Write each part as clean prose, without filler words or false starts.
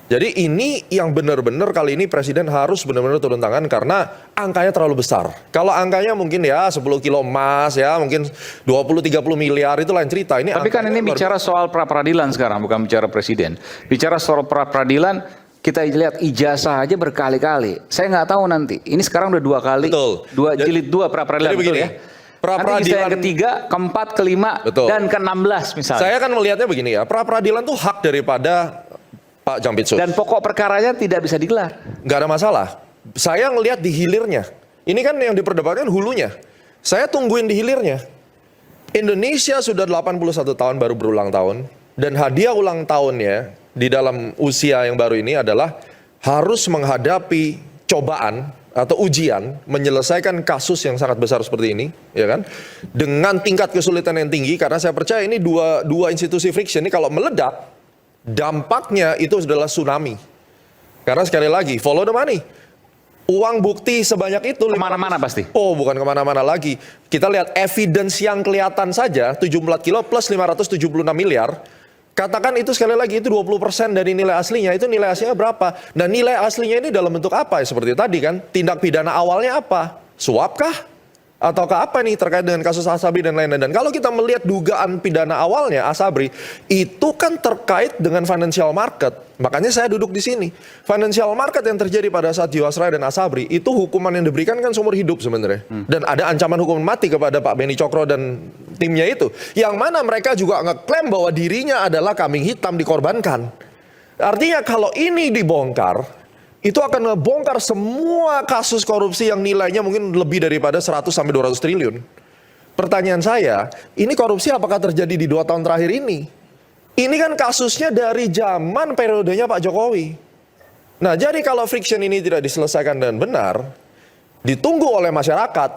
Jadi ini yang benar-benar kali ini Presiden harus benar-benar turun tangan karena angkanya terlalu besar. Kalau angkanya mungkin ya 10 kilo emas ya mungkin 20-30 miliar itu lain cerita. Ini Tapi kan ini bicara soal pra-peradilan sekarang, bukan bicara Presiden. Bicara soal pra-peradilan, kita lihat ijazah aja berkali-kali. Saya nggak tahu nanti. Ini sekarang udah 2 kali. Betul. Jilid 2 pra-peradilan, betul ya? Nanti yang ketiga, keempat, kelima, dan ke-16 misalnya. Saya kan melihatnya begini ya, pra-peradilan tuh hak daripada Pak Jampitsus. Dan pokok perkaranya tidak bisa digelar. Nggak ada masalah. Saya ngelihat di hilirnya. Ini kan yang diperdebatkan hulunya. Saya tungguin di hilirnya. Indonesia sudah 81 tahun baru berulang tahun. Dan hadiah ulang tahunnya di dalam usia yang baru ini adalah harus menghadapi cobaan atau ujian menyelesaikan kasus yang sangat besar seperti ini, ya kan? Dengan tingkat kesulitan yang tinggi, karena saya percaya ini dua institusi friction ini kalau meledak, dampaknya itu adalah tsunami. Karena sekali lagi, follow the money. Uang bukti sebanyak itu kemana-mana pasti. Oh, bukan kemana-mana lagi. Kita lihat evidence yang kelihatan saja 74 kilo plus 576 miliar. Katakan itu sekali lagi itu 20% dari nilai aslinya. Itu nilai aslinya berapa? Dan nilai aslinya ini dalam bentuk apa? Ya, seperti tadi kan, tindak pidana awalnya apa? Suap kah? Ataukah apa nih terkait dengan kasus Asabri dan lain-lain. Dan kalau kita melihat dugaan pidana awalnya Asabri, itu kan terkait dengan financial market. Makanya saya duduk di sini. Financial market yang terjadi pada saat Jiwasraya dan Asabri, itu hukuman yang diberikan kan seumur hidup sebenarnya. Dan ada ancaman hukuman mati kepada Pak Beni Cokro dan timnya itu. Yang mana mereka juga ngeklaim bahwa dirinya adalah kambing hitam dikorbankan. Artinya kalau ini dibongkar, itu akan ngebongkar semua kasus korupsi yang nilainya mungkin lebih daripada 100 sampai 200 triliun. Pertanyaan saya, ini korupsi apakah terjadi di 2 tahun terakhir ini? Ini kan kasusnya dari zaman periodenya Pak Jokowi. Nah, jadi kalau friction ini tidak diselesaikan dengan benar, ditunggu oleh masyarakat,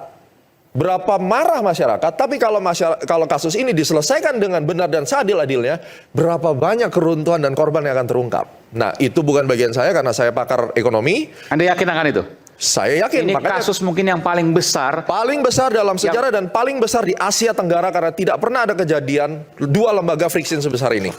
berapa marah masyarakat, tapi kalau kasus ini diselesaikan dengan benar dan seadil-adilnya, berapa banyak keruntuhan dan korban yang akan terungkap. Nah, itu bukan bagian saya karena saya pakar ekonomi. Anda yakin akan itu? Saya yakin. Ini makanya kasus mungkin yang paling besar. Paling besar dalam sejarah dan paling besar di Asia Tenggara karena tidak pernah ada kejadian 2 lembaga friction sebesar ini.